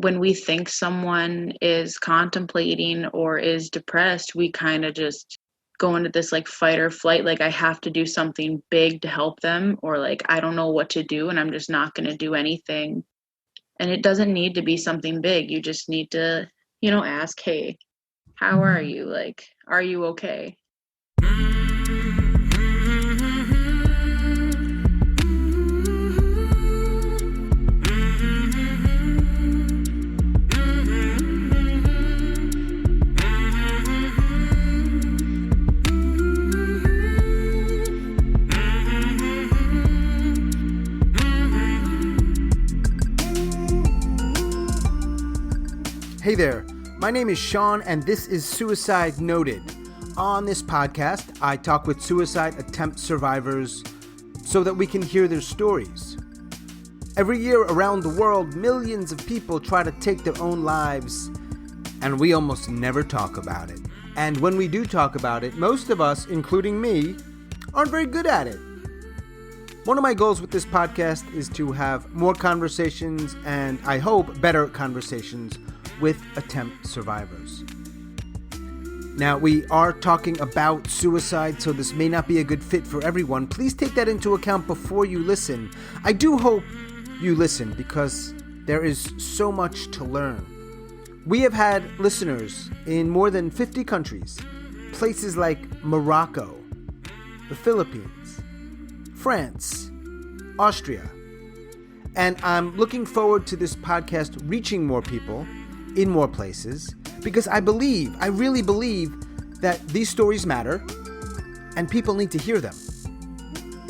when we think someone is contemplating or is depressed, we kind of just go into this like fight or flight, like I have to do something big to help them, or like I don't know what to do and I'm just not going to do anything. And it doesn't need to be something big. You just need to, ask, hey, how are you? Like, are you okay? Hey there, my name is Sean and this is Suicide Noted. On this podcast, I talk with suicide attempt survivors so that we can hear their stories. Every year around the world, millions of people try to take their own lives, and we almost never talk about it. And when we do talk about it, most of us, including me, aren't very good at it. One of my goals with this podcast is to have more conversations and, I hope, better conversations with attempt survivors. Now, we are talking about suicide, so this may not be a good fit for everyone. Please take that into account before you listen. I do hope you listen because there is so much to learn. We have had listeners in more than 50 countries, places like Morocco, the Philippines, France, Austria. And I'm looking forward to this podcast reaching more people in more places, because I really believe that these stories matter and people need to hear them.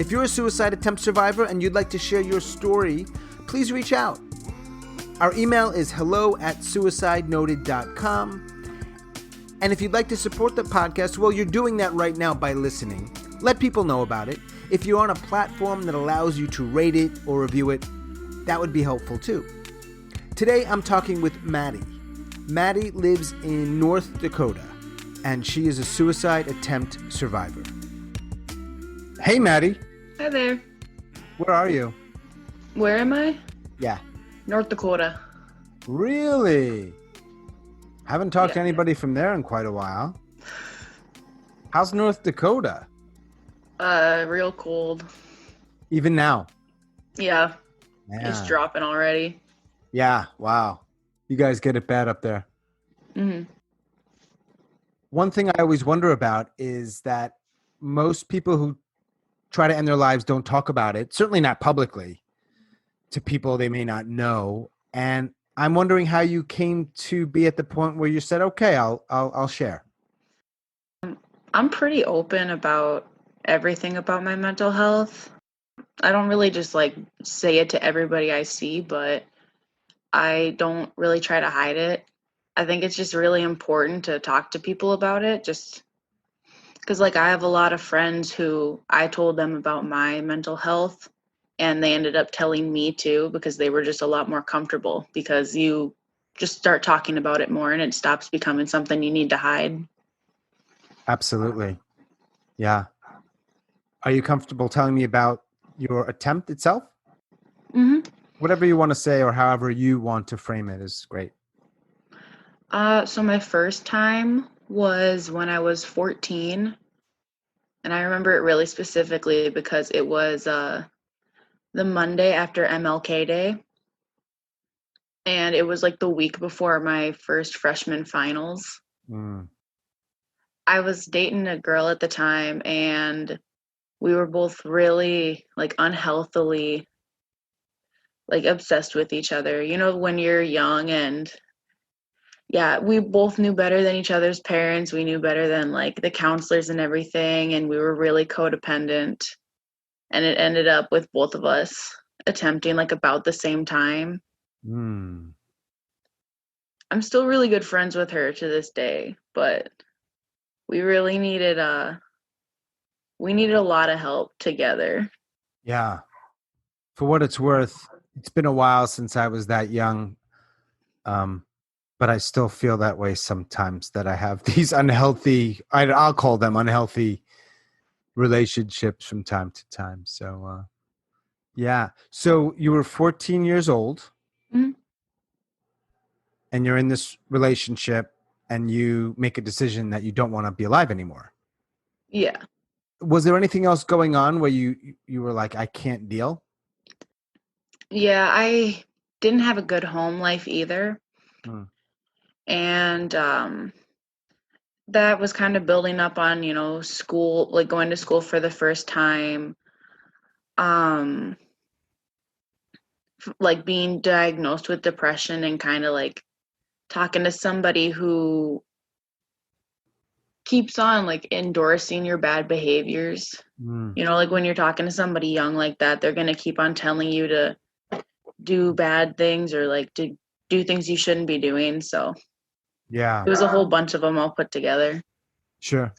If you're a suicide attempt survivor and you'd like to share your story, please reach out. Our email is hello@suicidenoted.com. And if you'd like to support the podcast, well, you're doing that right now by listening. Let people know about it. If you're on a platform that allows you to rate it or review it, that would be helpful too. Today, I'm talking with Madi. Madi lives in North Dakota, and she is a suicide attempt survivor. Hey, Madi. Hi there. Where are you? Where am I? Yeah. North Dakota. Really? Haven't talked to anybody from there in quite a while. How's North Dakota? Real cold. Even now? Yeah. Yeah. It's dropping already. Yeah, wow. You guys get it bad up there. Mm-hmm. One thing I always wonder about is that most people who try to end their lives don't talk about it, certainly not publicly, to people they may not know. And I'm wondering how you came to be at the point where you said, okay, I'll share. I'm pretty open about everything about my mental health. I don't really just like say it to everybody I see, but I don't really try to hide it. I think it's just really important to talk to people about it, just because like I have a lot of friends who I told them about my mental health and they ended up telling me too, because they were just a lot more comfortable, because you just start talking about it more and it stops becoming something you need to hide. Absolutely. Yeah. Are you comfortable telling me about your attempt itself? Mm-hmm. Whatever you want to say or however you want to frame it is great. So my first time was when I was 14. And I remember it really specifically because it was the Monday after MLK Day. And it was like the week before my first freshman finals. Mm. I was dating a girl at the time and we were both really like unhealthily like obsessed with each other. You know, when you're young and yeah, we both knew better than each other's parents. We knew better than like the counselors and everything. And we were really codependent. And it ended up with both of us attempting like about the same time. Mm. I'm still really good friends with her to this day, but we really needed a lot of help together. Yeah. For what it's worth, it's been a while since I was that young. But I still feel that way sometimes, that I have these unhealthy, I'll call them unhealthy relationships from time to time. So, yeah. So you were 14 years old. Mm-hmm. and you're in this relationship and you make a decision that you don't want to be alive anymore. Yeah. Was there anything else going on where you were like, I can't deal? Yeah, I didn't have a good home life either. Hmm. And that was kind of building up on, school, like going to school for the first time. Um like being diagnosed with depression and kind of like talking to somebody who keeps on like endorsing your bad behaviors. Mm. Like when you're talking to somebody young like that, they're going to keep on telling you to do bad things or like to do things you shouldn't be doing. So Yeah, it was a whole bunch of them all put together. sure.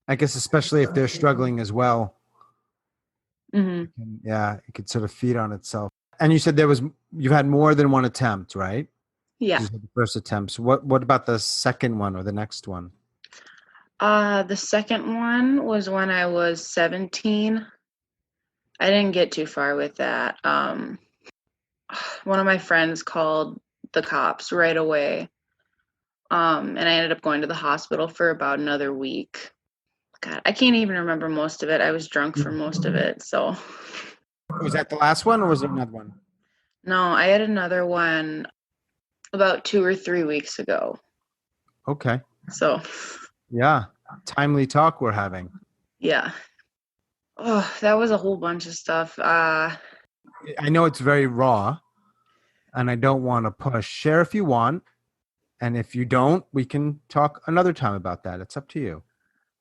I guess especially if they're struggling as well. Hmm. Yeah, it could sort of feed on itself. And you said you had more than one attempt, right? Yeah. You said the first attempts. What about the second one or the next one? The second one was when I was 17. I didn't get too far with that. One of my friends called the cops right away. And I ended up going to the hospital for about another week. God, I can't even remember most of it. I was drunk for most of it. So, Was that the last one or was there another one? no, I had another one about 2 or 3 weeks ago. Okay. So, Yeah. Timely talk we're having. yeah. Oh, that was a whole bunch of stuff. I know it's very raw and I don't want to push. Share if you want. And if you don't, we can talk another time about that. It's up to you.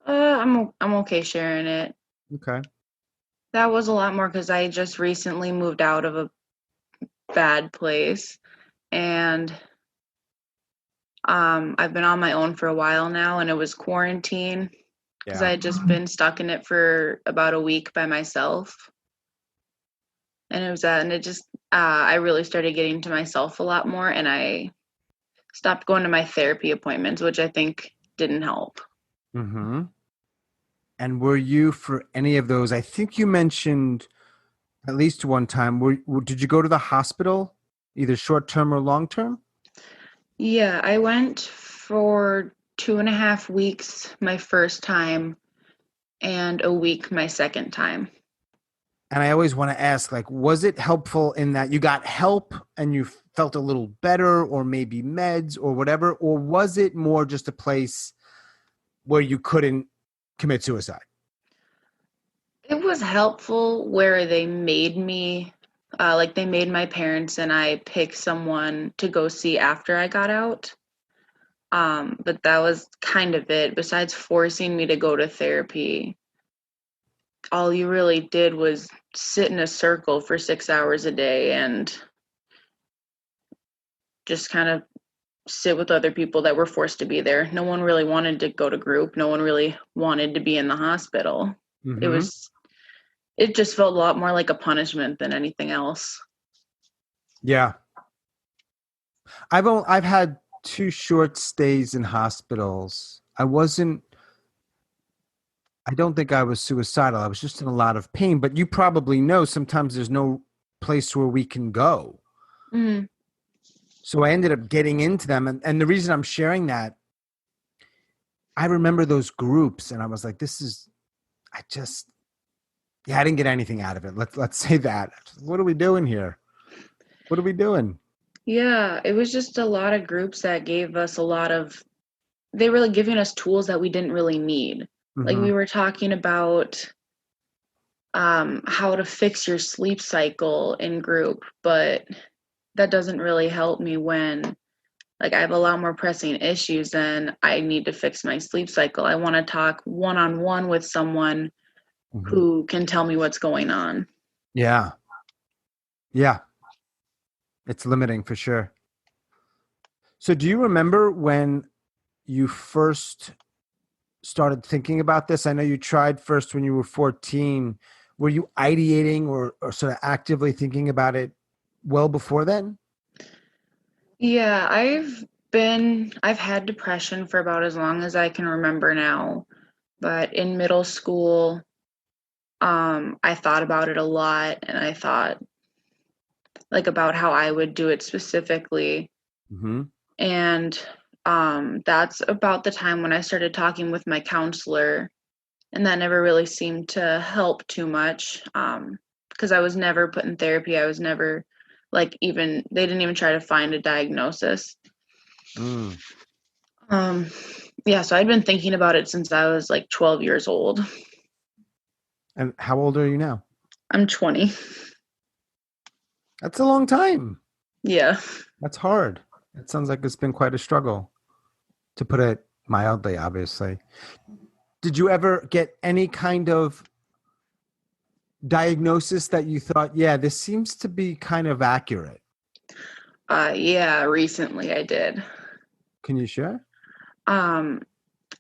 I'm okay sharing it. Okay. That was a lot more because I just recently moved out of a bad place, and I've been on my own for a while now, and it was quarantine because I Yeah. had just been stuck in it for about a week by myself. And it was that, and it just, I really started getting to myself a lot more, and I stopped going to my therapy appointments, which I think didn't help. Mm-hmm. And were you for any of those? I think you mentioned at least one time. Did you go to the hospital, either short term or long term? Yeah, I went for 2.5 weeks my first time, and a week my second time. And I always want to ask, like, was it helpful in that you got help and you felt a little better, or maybe meds or whatever, or was it more just a place where you couldn't commit suicide? It was helpful where they made me, like they made my parents and I pick someone to go see after I got out. But that was kind of it. Besides forcing me to go to therapy, all you really did was sit in a circle for 6 hours a day and just kind of sit with other people that were forced to be there. No one really wanted to go to group. No one really wanted to be in the hospital. It Mm-hmm. was, it just felt a lot more like a punishment than anything else. Yeah. I've had two short stays in hospitals. I don't think I was suicidal. I was just in a lot of pain, but you probably know sometimes there's no place where we can go. Mm, So I ended up getting into them. And the reason I'm sharing that, I remember those groups and I was like, I just, yeah, I didn't get anything out of it. Let's say that. What are we doing here? What are we doing? yeah, it was just a lot of groups that gave us a lot of, they were like giving us tools that we didn't really need. Like Mm-hmm. we were talking about how to fix your sleep cycle in group, but that doesn't really help me when like I have a lot more pressing issues and I need to fix my sleep cycle. I want to talk one on one with someone Mm-hmm. who can tell me what's going on. Yeah. Yeah. It's limiting for sure. So do you remember when you first started thinking about this? I know you tried first when you were 14. Were you ideating or sort of actively thinking about it well before then? Yeah, I've had depression for about as long as I can remember now. But in middle school, I thought about it a lot and I thought like about how I would do it specifically. Mm-hmm. And that's about the time when I started talking with my counselor, and that never really seemed to help too much, because I was never put in therapy. I was never even they didn't even try to find a diagnosis. Mm. Um, yeah, so I'd been thinking about it since I was like 12 years old. And how old are you now? I'm 20. That's a long time. Yeah. That's hard. It sounds like it's been quite a struggle, to put it mildly, obviously. Did you ever get any kind of diagnosis that you thought, yeah, this seems to be kind of accurate? Yeah, recently I did. Can you share? Um,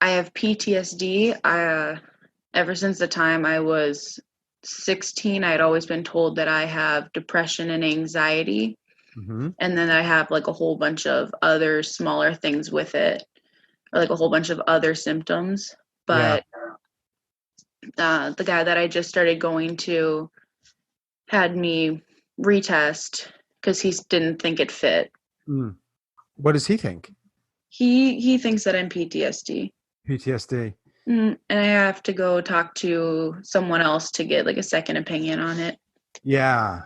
I have PTSD. Ever since the time I was 16, I had always been told that I have depression and anxiety. Mm-hmm. And then I have like a whole bunch of other smaller things with it, or like a whole bunch of other symptoms. Yeah. But the guy that I just started going to had me retest because he didn't think it fit. Mm. What does he think? He thinks that I'm PTSD. PTSD. And I have to go talk to someone else to get like a second opinion on it. Yeah.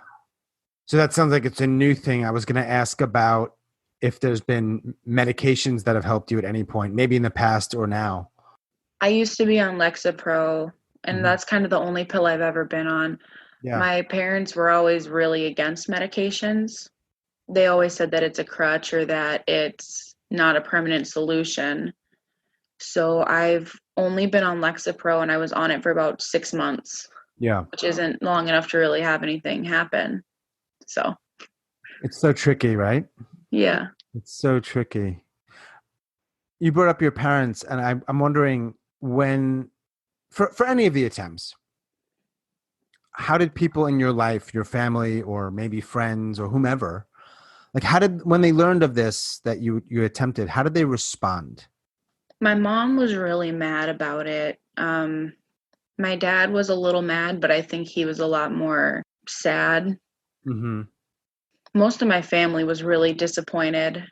So that sounds like it's a new thing. I was going to ask about if there's been medications that have helped you at any point, maybe in the past or now. I used to be on Lexapro, and Mhm. that's kind of the only pill I've ever been on. Yeah. My parents were always really against medications. They always said that it's a crutch or that it's not a permanent solution. So I've only been on Lexapro, and I was on it for about 6 months, Yeah. which isn't long enough to really have anything happen. So, It's so tricky, right? yeah. It's so tricky. You brought up your parents, and I'm wondering when, for any of the attempts, how did people in your life, your family, or maybe friends or whomever, like how did when they learned of this that you attempted, how did they respond? My mom was really mad about it. My dad was a little mad, but I think he was a lot more sad. Mm-hmm. Most of my family was really disappointed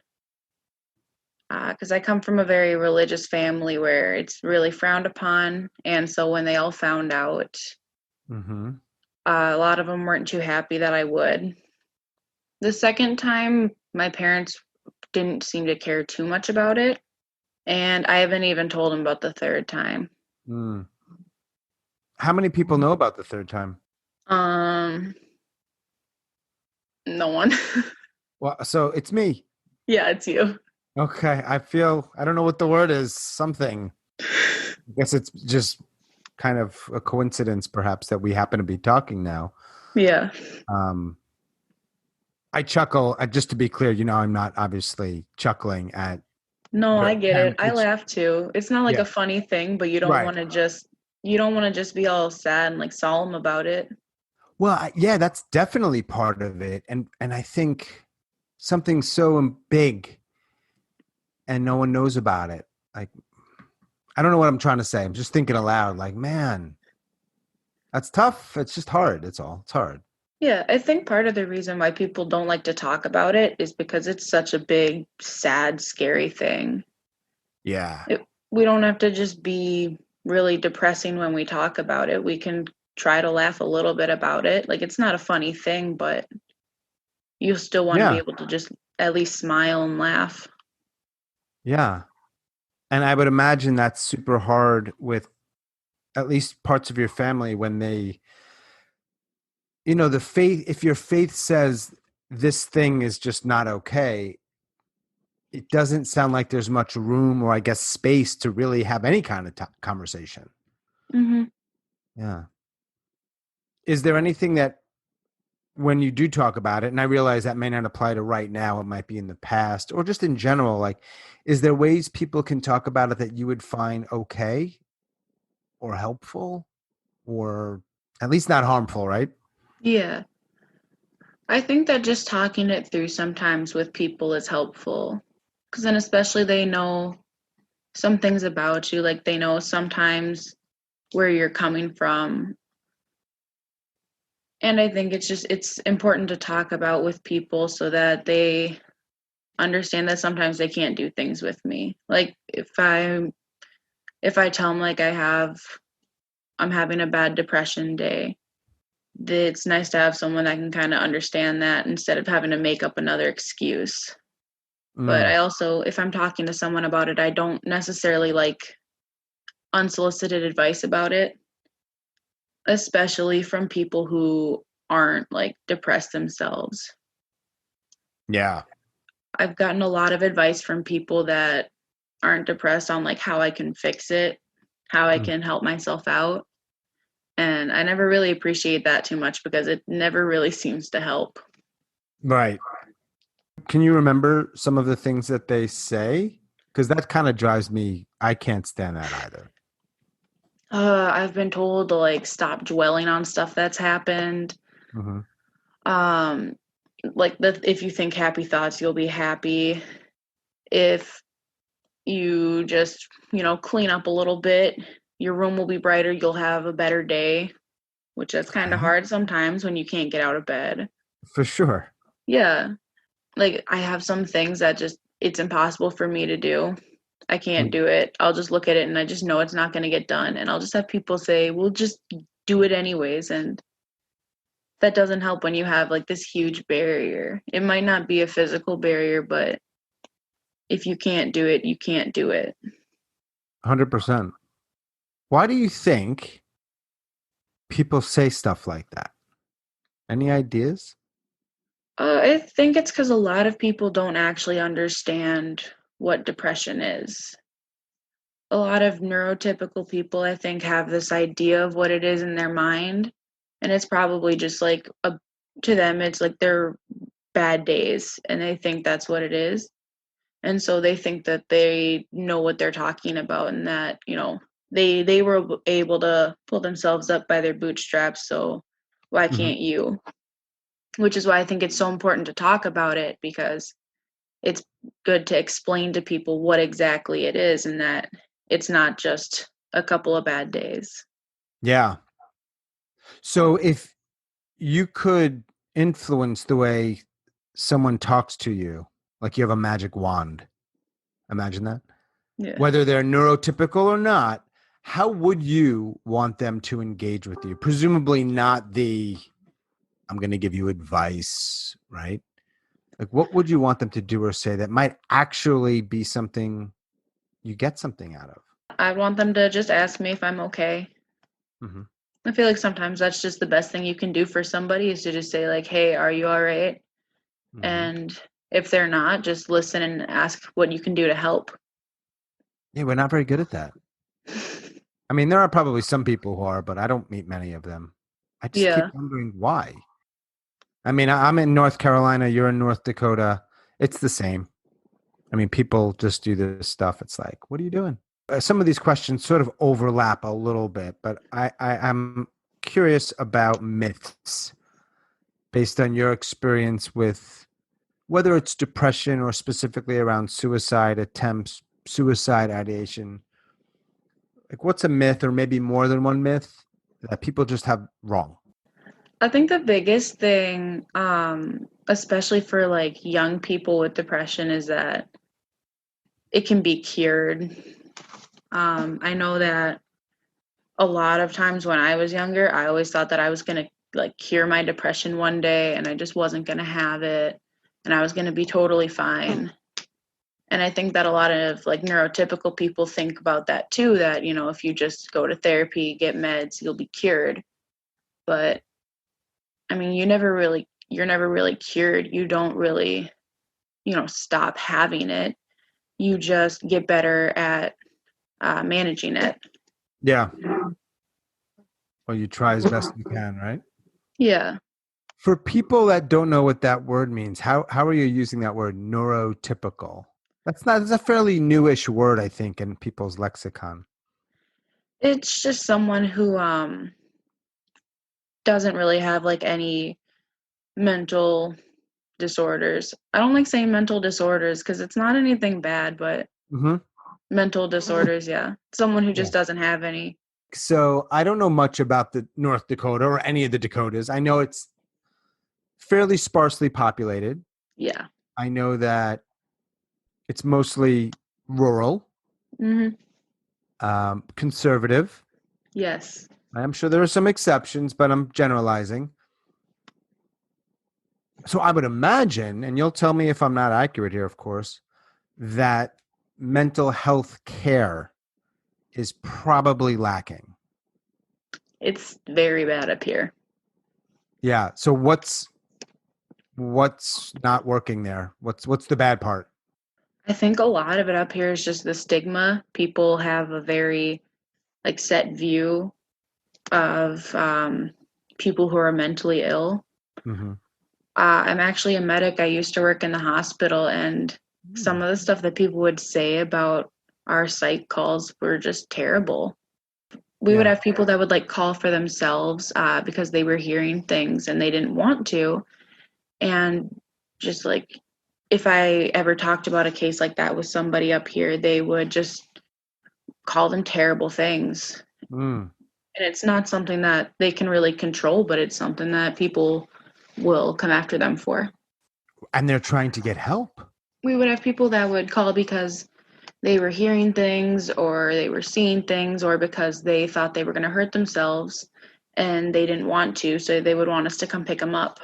because I come from a very religious family where it's really frowned upon. And so when they all found out, Mm-hmm. a lot of them weren't too happy that I would. The second time, my parents didn't seem to care too much about it. And I haven't even told them about the third time. Mm. How many people know about the third time? Um, no one. Well, so it's me. Yeah, it's you. Okay. I don't know what the word is, something. I guess it's just kind of a coincidence, perhaps, that we happen to be talking now. Yeah. Um, I chuckle, just to be clear, I'm not obviously chuckling at No, your I get it. attempt. I laugh too. It's not like Yeah, a funny thing, but right. you don't want to just be all sad and like solemn about it. Well, yeah, that's definitely part of it. And I think something so big and no one knows about it. Like, I don't know what I'm trying to say. I'm just thinking aloud, like, man, that's tough. It's just hard. It's all. It's hard. Yeah, I think part of the reason why people don't like to talk about it is because it's such a big, sad, scary thing. Yeah. It, we don't have to just be really depressing when we talk about it. We can try to laugh a little bit about it. Like it's not a funny thing, but you still want to be Yeah. able to just at least smile and laugh. Yeah. And I would imagine that's super hard with at least parts of your family when they, the faith, if your faith says this thing is just not okay, it doesn't sound like there's much room or I guess space to really have any kind of conversation. Hmm. Yeah. Is there anything that when you do talk about it, and I realize that may not apply to right now, it might be in the past or just in general, like, is there ways people can talk about it that you would find okay or helpful or at least not harmful, right? Yeah. I think that just talking it through sometimes with people is helpful because then, especially, they know some things about you, like they know sometimes where you're coming from. And I think it's important to talk about with people so that they understand that sometimes they can't do things with me. Like if I tell them like I'm having a bad depression day, it's nice to have someone that can kind of understand that instead of having to make up another excuse. But Mm, I also, if I'm talking to someone about it, I don't necessarily like unsolicited advice about it, especially from people who aren't like depressed themselves. yeah. I've gotten a lot of advice from people that aren't depressed on like how I can fix it, how I Mm, can help myself out. And I never really appreciate that too much because it never really seems to help. right. Can you remember some of the things that they say? Because that kind of drives me. I can't stand that either. I've been told to like stop dwelling on stuff that's happened. Hmm. Um, like if you think happy thoughts, you'll be happy. If you just, clean up a little bit, your room will be brighter. You'll have a better day, which that's kind of Okay. hard sometimes when you can't get out of bed. For sure. Yeah. Like I have some things that just it's impossible for me to do. I can't Mm. do it. I'll just look at it and I just know it's not going to get done. And I'll just have people say, "We'll just do it anyways." And that doesn't help when you have like this huge barrier. It might not be a physical barrier, but if you can't do it, you can't do it. 100%. Why do you think people say stuff like that? Any ideas? I think it's because a lot of people don't actually understand what depression is. A lot of neurotypical people, I think, have this idea of what it is in their mind. And it's probably just like to them, it's like their bad days, and they think that's what it is. And so they think that they know what they're talking about and that, they were able to pull themselves up by their bootstraps. So why Hmm. can't you? Which is why I think it's so important to talk about it because it's good to explain to people what exactly it is and that it's not just a couple of bad days. Yeah. So if you could influence the way someone talks to you, like you have a magic wand, imagine that. Yeah. Whether they're neurotypical or not, how would you want them to engage with you? Presumably not the I'm going to give you advice, right? Like what would you want them to do or say that might actually be something you get something out of? I want them to just ask me if I'm okay. Hmm. I feel like sometimes that's just the best thing you can do for somebody is to just say like, "Hey, are you all right?" Hmm. And if they're not, just listen and ask what you can do to help. Yeah, we're not very good at that. I mean, there are probably some people who are, but I don't meet many of them. I just keep Yeah. wondering why. I mean, I'm in North Carolina, you're in North Dakota. It's the same. I mean, people just do this stuff. It's like, what are you doing? Some of these questions sort of overlap a little bit, but I'm curious about myths based on your experience with whether it's depression or specifically around suicide attempts, suicide ideation. Like, what's a myth or maybe more than one myth that people just have wrong? I think the biggest thing, especially for like young people with depression, is that it can be cured. I know that a lot of times when I was younger, I always thought that I was going to like cure my depression one day and I just wasn't going to have it and I was going to be totally fine. And I think that a lot of like neurotypical people think about that too, that, if you just go to therapy, get meds, you'll be cured. But I mean, you're never really cured. You don't really, stop having it. You just get better at managing it. Yeah. Well, you try as best you can, right? Yeah. For people that don't know what that word means, how are you using that word neurotypical? That's a fairly newish word, I think, in people's lexicon. It's just someone who doesn't really have like any mental disorders. I don't like saying mental disorders because it's not anything bad, but Hmm. mental disorders, yeah. Someone who Yeah. just doesn't have any. So I don't know much about the North Dakota or any of the Dakotas. I know it's fairly sparsely populated. Yeah. I know that It's mostly rural, Hmm. conservative. Yes. I'm sure there are some exceptions, but I'm generalizing. So I would imagine, and you'll tell me if I'm not accurate here, of course, that mental health care is probably lacking. It's very bad up here. Yeah. So what's not working there? What's the bad part? I think a lot of it up here is just the stigma. People have a very like set view of people who are mentally ill. Mm-hmm. I'm actually a medic. I used to work in the hospital, and some of the stuff that people would say about our psych calls were just terrible. We would Yeah. have people that would like call for themselves because they were hearing things and they didn't want to. And just like if I ever talked about a case like that with somebody up here, they would just call them terrible things. Mm. And it's not something that they can really control, but it's something that people will come after them for. And they're trying to get help. We would have people that would call because they were hearing things or they were seeing things or because they thought they were going to hurt themselves and they didn't want to, so they would want us to come pick them up,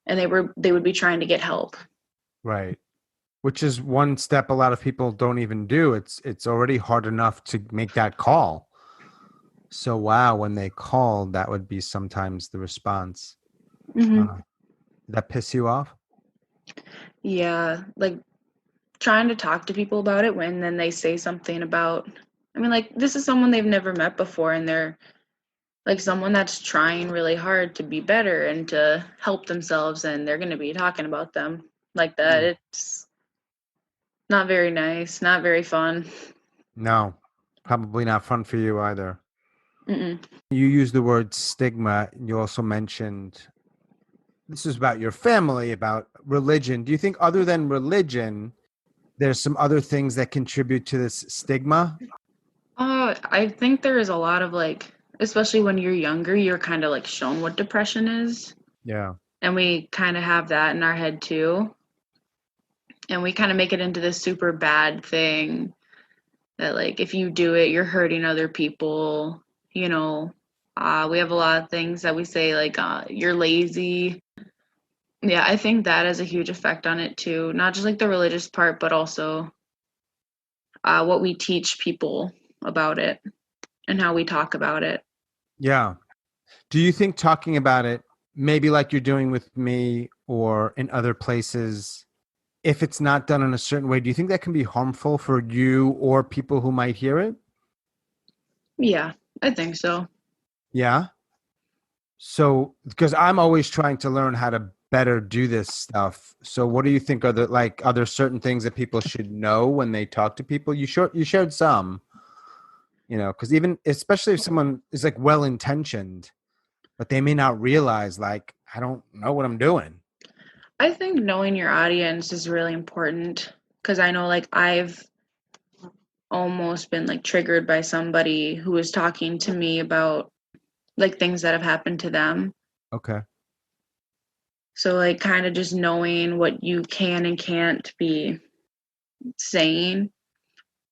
and they would be trying to get help. Right. Which is one step a lot of people don't even do. It's already hard enough to make that call. So wow, when they call, that would be sometimes the response. Hmm. Did that piss you off? Yeah, like trying to talk to people about it when then they say something about, I mean, like this is someone they've never met before and they're like someone that's trying really hard to be better and to help themselves, and they're going to be talking about them like that. Mm. It's not very nice, not very fun. No, probably not fun for you either. Mm-mm. You used the word stigma. You also mentioned this is about your family, about religion. Do you think, other than religion, there's some other things that contribute to this stigma? I think there is a lot of like, especially when you're younger, you're kind of like shown what depression is. Yeah. And we kind of have that in our head too. And we kind of make it into this super bad thing that, like, if you do it, you're hurting other people. You know, we have a lot of things that we say, like, you're lazy. Yeah, I think that has a huge effect on it too. Not just like the religious part, but also what we teach people about it and how we talk about it. Yeah. Do you think talking about it, maybe like you're doing with me or in other places, if it's not done in a certain way, do you think that can be harmful for you or people who might hear it? Yeah, I think so. Yeah. So, because I'm always trying to learn how to better do this stuff. So, what do you think are are there certain things that people should know when they talk to people? You shared some, because even especially if someone is like well intentioned, but they may not realize like I don't know what I'm doing. I think knowing your audience is really important because I know, like, I've almost been like triggered by somebody who was talking to me about like things that have happened to them. Okay. So like kind of just knowing what you can and can't be saying,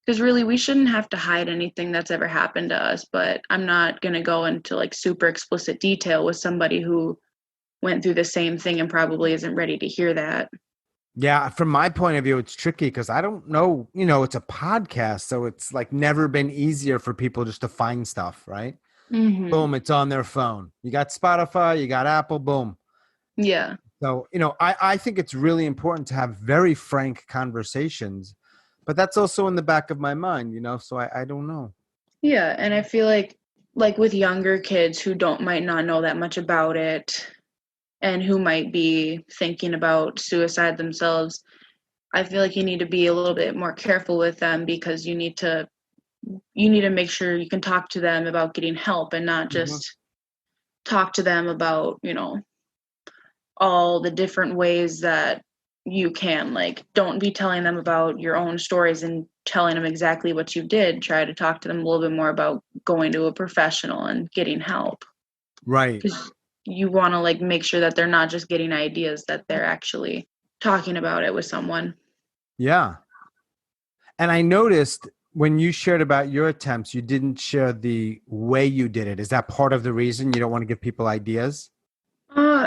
because really we shouldn't have to hide anything that's ever happened to us, but I'm not going to go into like super explicit detail with somebody who went through the same thing and probably isn't ready to hear that. Yeah, from my point of view, it's tricky because I don't know, it's a podcast. So it's like never been easier for people just to find stuff, right? Mhm. Boom, it's on their phone. You got Spotify, you got Apple, boom. Yeah. So, I think it's really important to have very frank conversations, but that's also in the back of my mind, so I don't know. Yeah, and I feel like with younger kids who don't might not know that much about it and who might be thinking about suicide themselves, I feel like you need to be a little bit more careful with them because you need to make sure you can talk to them about getting help and not Mhm. just talk to them about, all the different ways that you can. Like, don't be telling them about your own stories and telling them exactly what you did. Try to talk to them a little bit more about going to a professional and getting help, Right. because you want to like make sure that they're not just getting ideas, that they're actually talking about it with someone. Yeah. And I noticed when you shared about your attempts, you didn't share the way you did it. Is that part of the reason you don't want to give people ideas?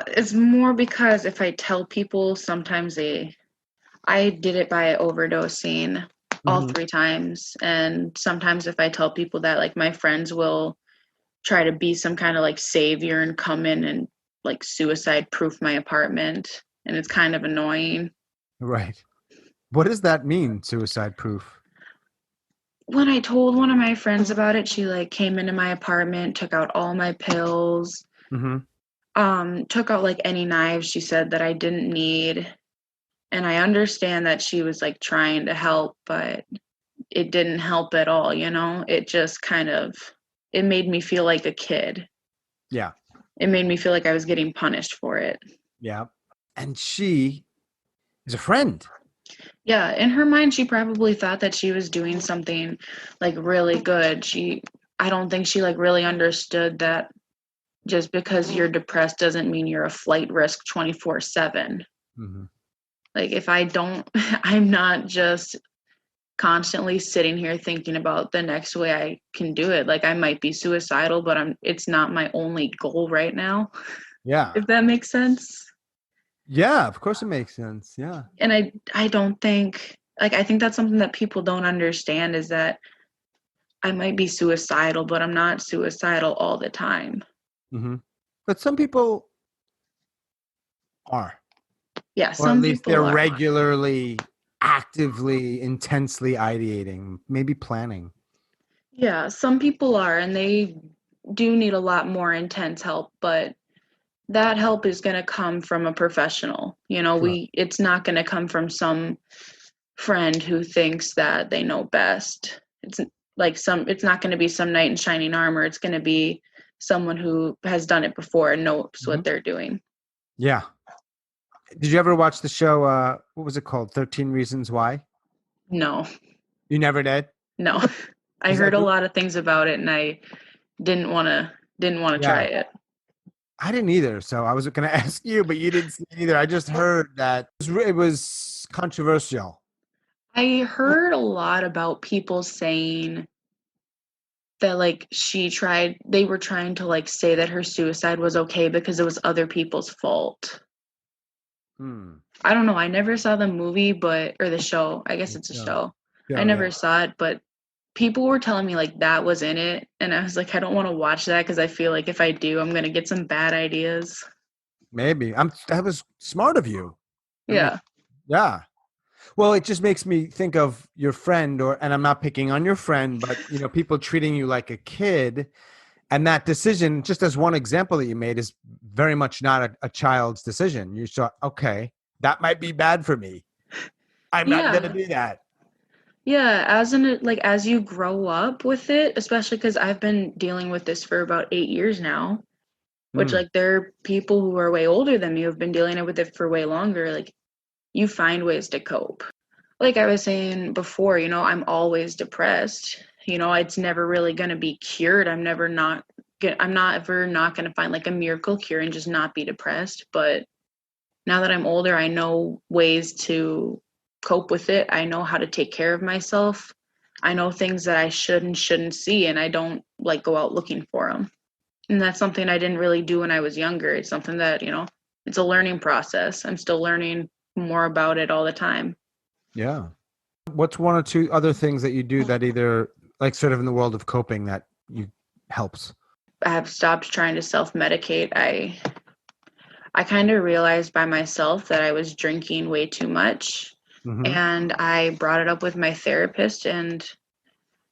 It's more because if I tell people, sometimes I did it by overdosing all Hmm. 3 times. And sometimes if I tell people that, like, my friends will try to be some kind of like savior and come in and like suicide proof my apartment. And it's kind of annoying. Right. What does that mean, suicide proof? When I told one of my friends about it, she like came into my apartment, took out all my pills, Hmm. took out like any knives she said that I didn't need. And I understand that she was like trying to help, but it didn't help at all, you know? It just kind of it made me feel like a kid. Yeah. It made me feel like I was getting punished for it. Yeah. And she is a friend. Yeah, in her mind she probably thought that she was doing something like really good. I don't think she like really understood that just because you're depressed doesn't mean you're a flight risk 24/7. Hmm. Like if I don't I'm not just constantly sitting here thinking about the next way I can do it. Like I might be suicidal, but it's not my only goal right now, Yeah. if that makes sense. Yeah, of course it makes sense. Yeah. And I don't think like I think that's something that people don't understand is that I might be suicidal, but I'm not suicidal all the time. Hmm. But some people are, Yeah, or at some least they're people are. regularly, actively, intensely ideating, maybe planning. Yeah, some people are, and they do need a lot more intense help, but that help is going to come from a professional. You know, Sure. it's not going to come from some friend who thinks that they know best. It's not going to be some knight in shining armor. It's going to be someone who has done it before and knows Hmm. what they're doing. Yeah. Did you ever watch the show? What was it called? 13 Reasons Why? No. You never did? No. I Is that heard a who? lot of things about it and I didn't want to try Yeah. it. I didn't either. So I was going to ask you, but you didn't see it either. I just heard that it was controversial. I heard a lot about people saying that like they were trying to like say that her suicide was okay because it was other people's fault. Hmm. I don't know. I never saw the movie, or the show. I guess it's a So, show. I so yeah. never saw it, but people were telling me like that was in it. And I was like, I don't want to watch that because I feel like if I do, I'm going to get some bad ideas. Maybe. That was smart of you. I mean, Yeah. yeah. Well, it just makes me think of your friend and I'm not picking on your friend, but people treating you like a kid. And that decision, just as one example that you made, is very much not a child's decision. You thought, okay, that might be bad for me. I'm not going to Yeah. do that. Yeah. As you grow up with it, especially because I've been dealing with this for about 8 years now, which Mm, like there are people who are way older than me who've been dealing with it for way longer. Like you find ways to cope. Like I was saying before, I'm always depressed. It's never really going to be cured. I'm not ever not going to find like a miracle cure and just not be depressed. But now that I'm older, I know ways to cope with it. I know how to take care of myself. I know things that I should and shouldn't see, and I don't like go out looking for them. And that's something I didn't really do when I was younger. It's something that, it's a learning process. I'm still learning more about it all the time. yeah. What's one or two other things that you do that either, like, sort of in the world of coping that you helps? I have stopped trying to self-medicate. I kind of realized by myself that I was drinking way too much, Hmm. and I brought it up with my therapist, and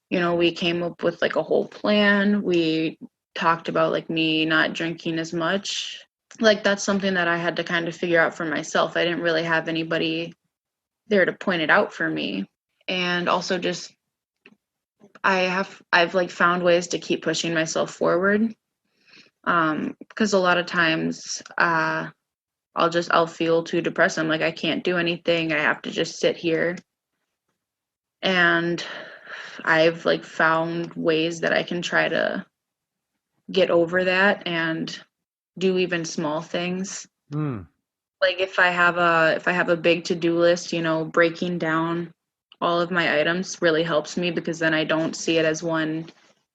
we came up with like a whole plan. We talked about like me not drinking as much. Like that's something that I had to kind of figure out for myself. I didn't really have anybody there to point it out for me. And also just I've like found ways to keep pushing myself forward. Because a lot of times I'll feel too depressed. I'm like I can't do anything. I have to just sit here. And I've like found ways that I can try to get over that and do even small things. Mm. Like if I have a big to-do list, breaking down all of my items really helps me because then I don't see it as one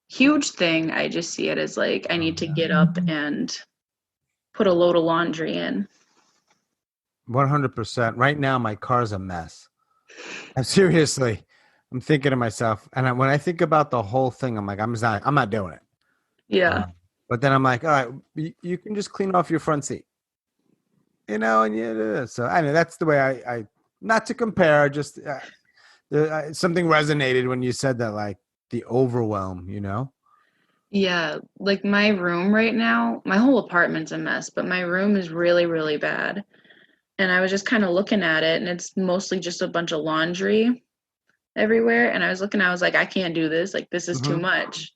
huge thing. I just see it as like I Oh, need to yeah. get up and put a load of laundry in. 100%. Right now, my car's a mess. Seriously, I'm thinking to myself, and when I think about the whole thing, I'm like, I'm not doing it. Yeah. Uh, but then I'm like, all right, you can just clean off your front seat, and yeah. So I know that's the way I not to compare, just something resonated when you said that, like the overwhelm. Yeah, like my room right now, my whole apartment's a mess, but my room is really, really bad. And I was just kind of looking at it, and it's mostly just a bunch of laundry everywhere. And I was like, I can't do this. Like, this is too Hmm. much.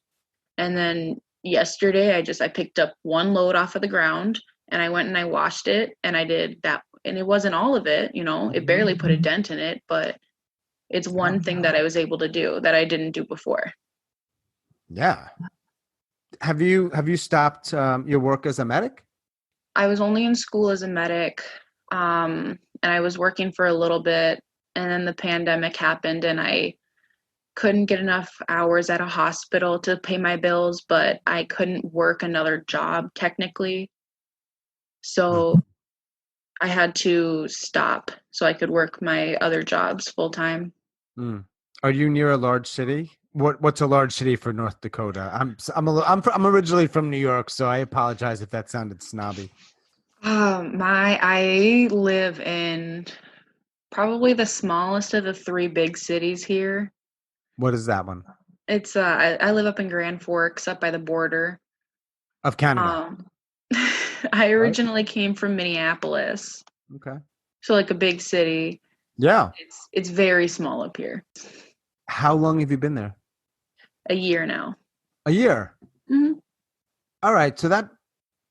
And then yesterday, I picked up one load off of the ground, and I went and I washed it, and I did that. And it wasn't all of it, it Hmm. barely put a dent in it, but it's Yeah. one thing that I was able to do that I didn't do before. Yeah. Have you stopped your work as a medic? I was only in school as a medic, and I was working for a little bit, and then the pandemic happened, and I couldn't get enough hours at a hospital to pay my bills, but I couldn't work another job technically. Mm. So I had to stop so I could work my other jobs full time. Mm. Are you near a large city? What's a large city for North Dakota? I'm originally from New York, so I apologize if that sounded snobby. I live in probably the smallest of the three big cities here. What is that one? I live up in Grand Forks, up by the border. Of Canada, Um, I right? originally came from Minneapolis, Okay. so like a big city. Yeah. It's very small up here. How long have you been there? A year now. A year. Mhm. All right. So that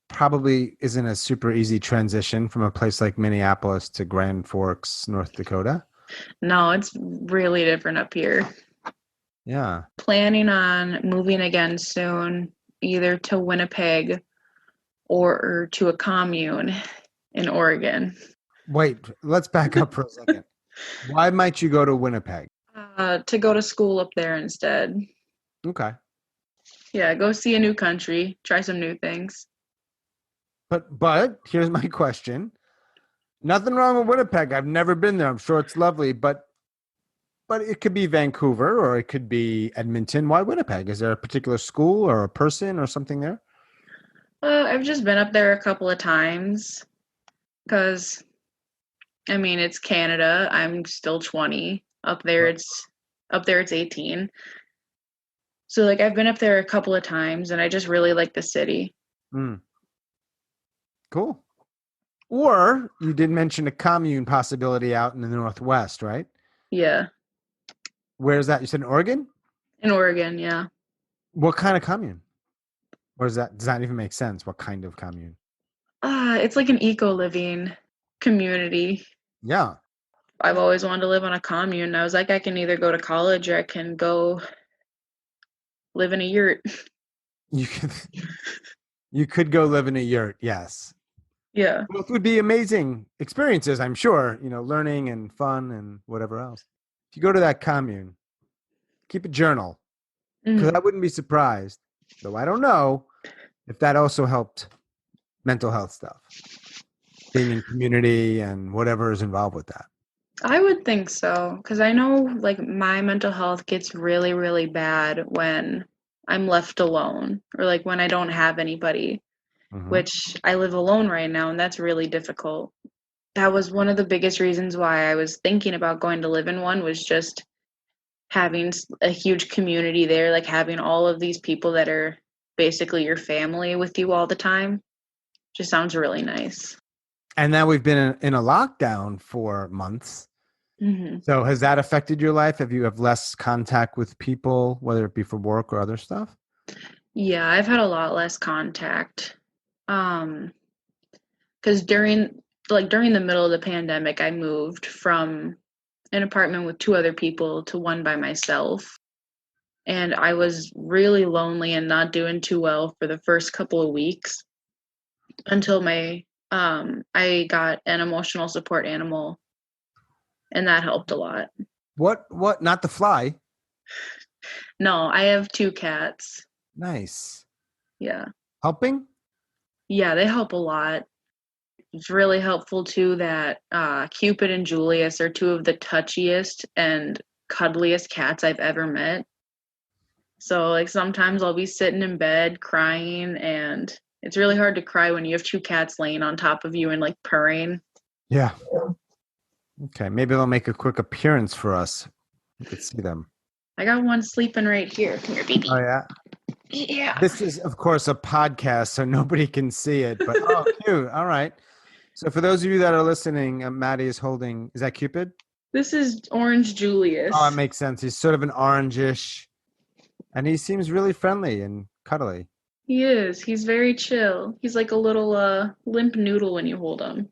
probably isn't a super easy transition from a place like Minneapolis to Grand Forks, North Dakota. No, it's really different up here. Yeah. Planning on moving again soon, either to Winnipeg or to a commune in Oregon. Wait, let's back up for a second. Why might you go to Winnipeg? To go to school up there instead. Okay. Yeah, go see a new country, try some new things. But here's my question. Nothing wrong with Winnipeg. I've never been there. I'm sure it's lovely, but it could be Vancouver or it could be Edmonton. Why Winnipeg? Is there a particular school or a person or something there? I've just been up there a couple of times because, I mean, it's Canada. I'm still 20. Right. Up there it's 18. So like I've been up there a couple of times and I just really like the city. Mm, cool. Or you did mention a commune possibility out in the Northwest, right? Yeah, Where's that? You said in Oregon? in Oregon, yeah. What kind of commune? Or does that even make sense? What kind of commune? It's like an eco-living community. Yeah. I've always wanted to live on a commune. I was like, I can either go to college or I can go live in a yurt. You could you could go live in a yurt, yes. Yeah. Both would be amazing experiences, I'm sure, learning and fun and whatever else. If you go to that commune, keep a journal because Mhm. I wouldn't be surprised, though I don't know if that also helped mental health stuff, being in community and whatever is involved with that. I would think so, because I know like my mental health gets really, really bad when I'm left alone or like when I don't have anybody, Hmm. which I live alone right now, and that's really difficult. That was one of the biggest reasons why I was thinking about going to live in one was just having a huge community there, like having all of these people that are basically your family with you all the time. Just sounds really nice. And now we've been in a lockdown for months. Hmm. So has that affected your life? Have you have less contact with people, whether it be for work or other stuff? Yeah, I've had a lot less contact. Um, because during the middle of the pandemic, I moved from an apartment with two other people to one by myself. And I was really lonely and not doing too well for the first couple of weeks until my I got an emotional support animal, and that helped a lot. What? Not the fly. No, I have two cats. Nice. Yeah. Helping? Yeah, they help a lot. It's really helpful too that Cupid and Julius are two of the touchiest and cuddliest cats I've ever met. So like sometimes I'll be sitting in bed crying, and it's really hard to cry when you have two cats laying on top of you and like purring. Yeah. Okay. Maybe they'll make a quick appearance for us. We could see them. I got one sleeping right here. Come here, baby. Oh yeah. Yeah. This is, of course, a podcast, so nobody can see it. But oh, cute. All right. So for those of you that are listening, Maddie is holding. Is that Cupid? This is Orange Oh, it Julius. makes sense. He's sort of an orangish, and he seems really friendly and cuddly. He is. He's very chill. He's like a little limp noodle when you hold him.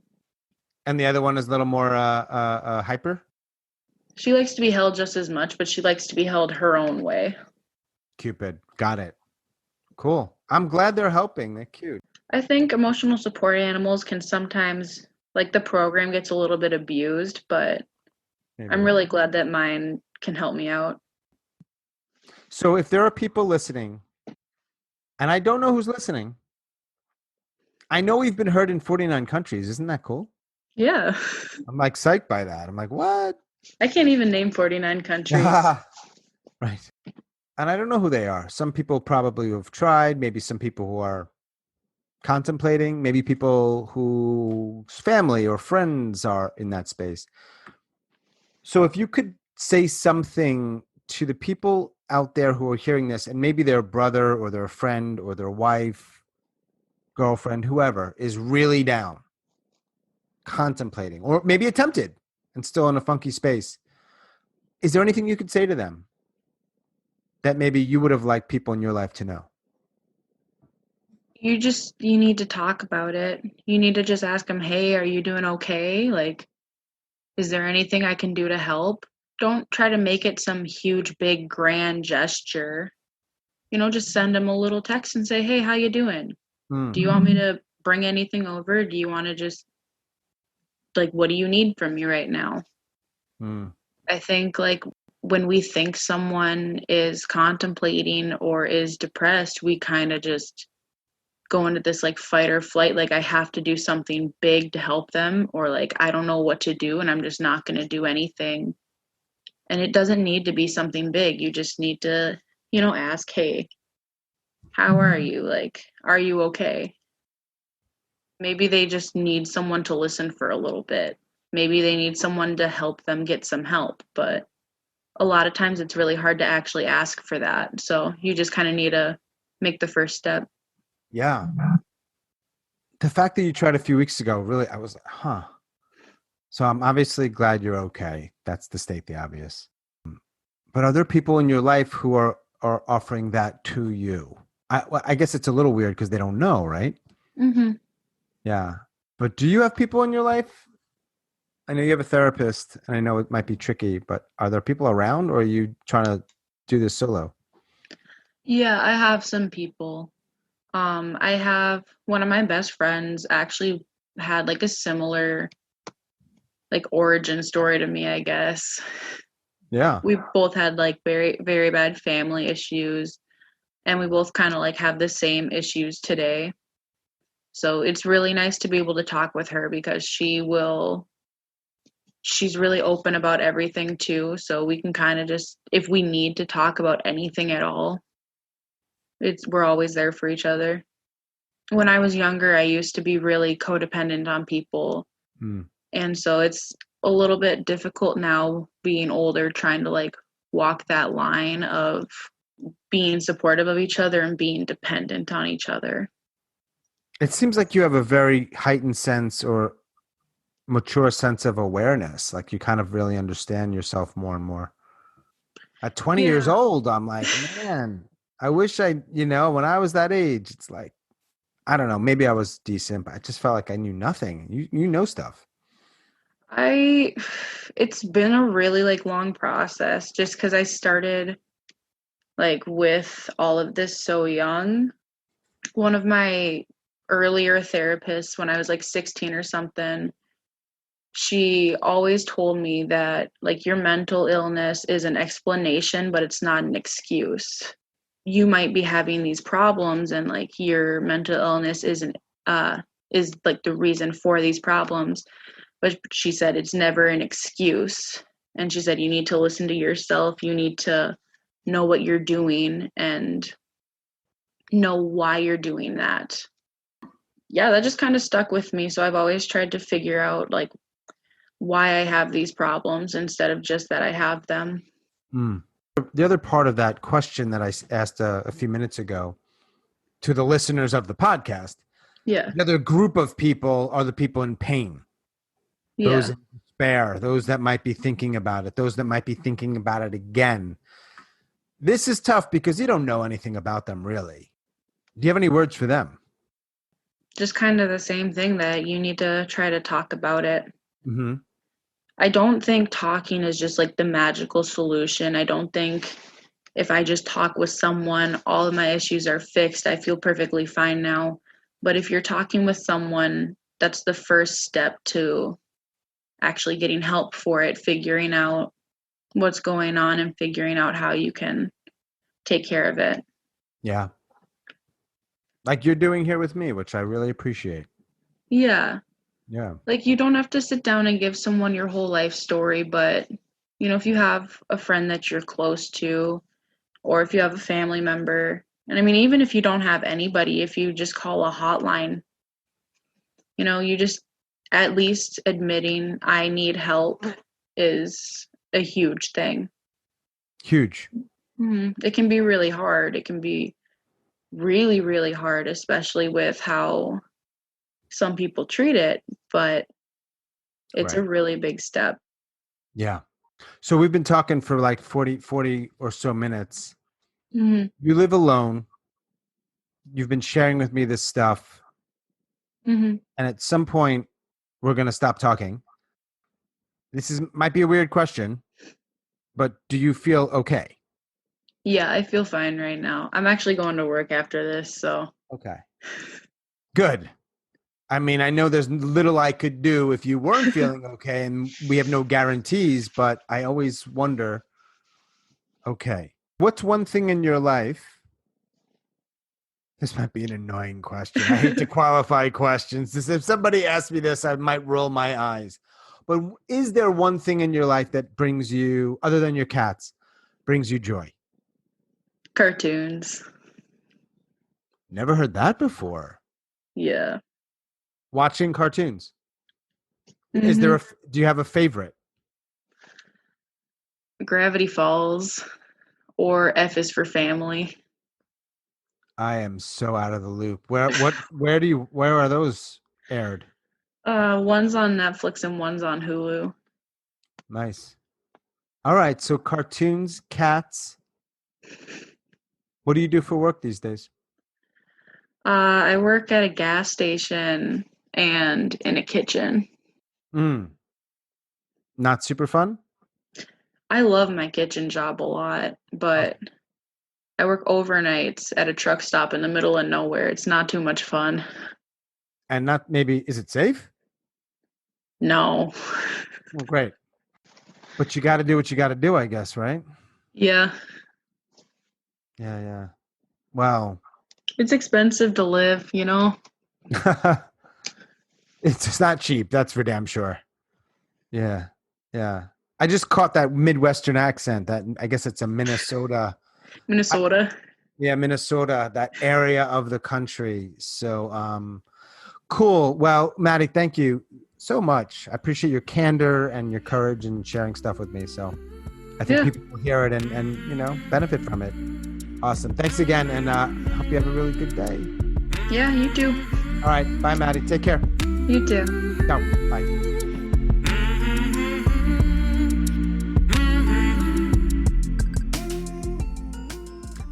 And the other one is a little more hyper. She likes to be held just as much, but she likes to be held her own way. Cupid. Got it. Cool. I'm glad they're helping. They're cute. I think emotional support animals can sometimes, like the program gets a little bit abused, but I'm Maybe. really glad that mine can help me out. So if there are people listening, and I don't know who's listening, I know we've been heard in 49 countries. Isn't that cool? Yeah. I'm like psyched by that. I'm like, what? I can't even name 49 countries. Right. And I don't know who they are. Some people probably have tried, maybe some people who are contemplating, maybe people whose family or friends are in that space. So if you could say something to the people out there who are hearing this, and maybe their brother or their friend or their wife, girlfriend, whoever is really down, contemplating, or maybe attempted and still in a funky space, is there anything you could say to them that maybe you would have liked people in your life to know? You need to talk about it. You need to just ask them, "Hey, are you doing okay? Like, is there anything I can do to help?" Don't try to make it some huge big grand gesture. Just send them a little text and say, "Hey, how you doing? Do you Mm, want me to bring anything over? Do you want to just like what do you need from me right now?" mm. I think like when we think someone is contemplating or is depressed, we kind of just go into this like fight or flight, like I have to do something big to help them, or like I don't know what to do and I'm just not going to do anything. And it doesn't need to be something big. You just need to, ask, "Hey, how are you? Like, are you okay?" Maybe they just need someone to listen for a little bit. Maybe they need someone to help them get some help, but a lot of times it's really hard to actually ask for that. So you just kind of need to make the first step. Yeah. The fact that you tried a few weeks ago, really, I was like, huh. So I'm obviously glad you're okay. That's to state the obvious. But are there people in your life who are offering that to you? I guess it's a little weird because they don't know, right? Hmm. Yeah. But do you have people in your life? I know you have a therapist, and I know it might be tricky, but are there people around, or are you trying to do this solo? Yeah, I have some people. I have one of my best friends actually had like a similar like origin story to me, I guess. Yeah. We both had like very, very bad family issues, and we both kind of like have the same issues today. So it's really nice to be able to talk with her because she's really open about everything too. So we can kind of just, if we need to talk about anything at all, we're always there for each other. When I was younger, I used to be really codependent on people. Mm. And so it's a little bit difficult now being older, trying to like walk that line of being supportive of each other and being dependent on each other. It seems like you have a very heightened sense or mature sense of awareness. Like you kind of really understand yourself more and more. At 20 years Yeah. old, I'm like, man, I wish when I was that age, it's like, I don't know, maybe I was decent, but I just felt like I knew nothing. You know stuff. I it's been a really like long process just because I started like with all of this so young. One of my earlier therapists when I was like 16 or something, she always told me that like your mental illness is an explanation, but it's not an excuse. You might be having these problems and like your mental illness is like the reason for these problems. But she said it's never an excuse. And she said you need to listen to yourself. You need to know what you're doing and know why you're doing that. Yeah, that just kind of stuck with me. So I've always tried to figure out like why I have these problems instead of just that I have them. The other part of that question that I asked a few minutes ago to the listeners of the podcast, Yeah. the other group of people are the people in pain, those in despair, those that might be thinking about it, those that might be thinking about it again. This is tough because you don't know anything about them, really. Do you have any words for them? Just kind of the same thing, that you need to try to talk about it. Mm-hmm. I don't think talking is just like the magical solution. I don't think if I just talk with someone, all of my issues are fixed. I feel perfectly fine now. But if you're talking with someone, that's the first step to actually getting help for it, figuring out what's going on and figuring out how you can take care of it. Yeah. Like you're doing here with me, which I really appreciate. Yeah. Yeah. Like you don't have to sit down and give someone your whole life story, but you know, if you have a friend that you're close to, or if you have a family member, and I mean, even if you don't have anybody, if you just call a hotline, you know, you just at least admitting I need help is a huge thing. Huge. It can be really hard. It can be really, really hard, especially with how some people treat it, but it's Right. a really big step. Yeah. So we've been talking for like 40 or so minutes. Mm-hmm. You live alone. You've been sharing with me this stuff. Mm-hmm. And at some point, we're going to stop talking. This might be a weird question, but do you feel okay? Yeah, I feel fine right now. I'm actually going to work after this, so. Okay. Good. I mean, I know there's little I could do if you weren't feeling okay, and we have no guarantees, but I always wonder, okay, what's one thing in your life? This might be an annoying question. I hate to qualify questions. If somebody asked me this, I might roll my eyes. But is there one thing in your life that brings you, other than your cats, brings you joy? Cartoons. Never heard that before. Yeah. Watching cartoons. Mm-hmm. Is there do you have a favorite? Gravity Falls or F is for Family. I am so out of the loop. Where are those aired? One's on Netflix and one's on Hulu. Nice. All right, so cartoons, cats. What do you do for work these days? I work at a gas station and in a kitchen. Not super fun? I love my kitchen job a lot, but I work overnights at a truck stop in the middle of nowhere. It's not too much fun. And not maybe, is it safe? No. Well, great. But you got to do what you got to do, I guess, right? Yeah. Yeah. Wow. It's expensive to live, you know? It's not cheap. That's for damn sure. Yeah. I just caught that Midwestern accent. That I guess it's a Minnesota. Minnesota. Minnesota, that area of the country. So cool. Well, Madi, thank you so much. I appreciate your candor and your courage and sharing stuff with me. So I think people will hear it and benefit from it. Awesome. Thanks again, and hope you have a really good day. Yeah, you too. All right. Bye, Madi. Take care. You too. Ciao. Bye.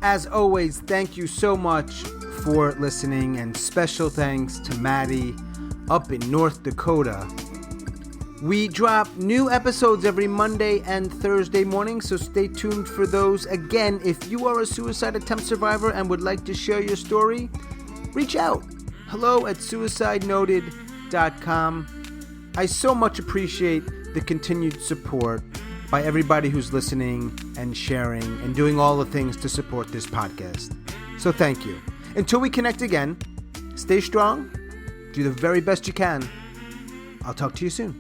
As always, thank you so much for listening, and special thanks to Madi up in North Dakota. We drop new episodes every Monday and Thursday morning, so stay tuned for those. Again, if you are a suicide attempt survivor and would like to share your story, reach out. hello@suicidenoted.com. I so much appreciate the continued support by everybody who's listening and sharing and doing all the things to support this podcast. So thank you. Until we connect again, stay strong, do the very best you can. I'll talk to you soon.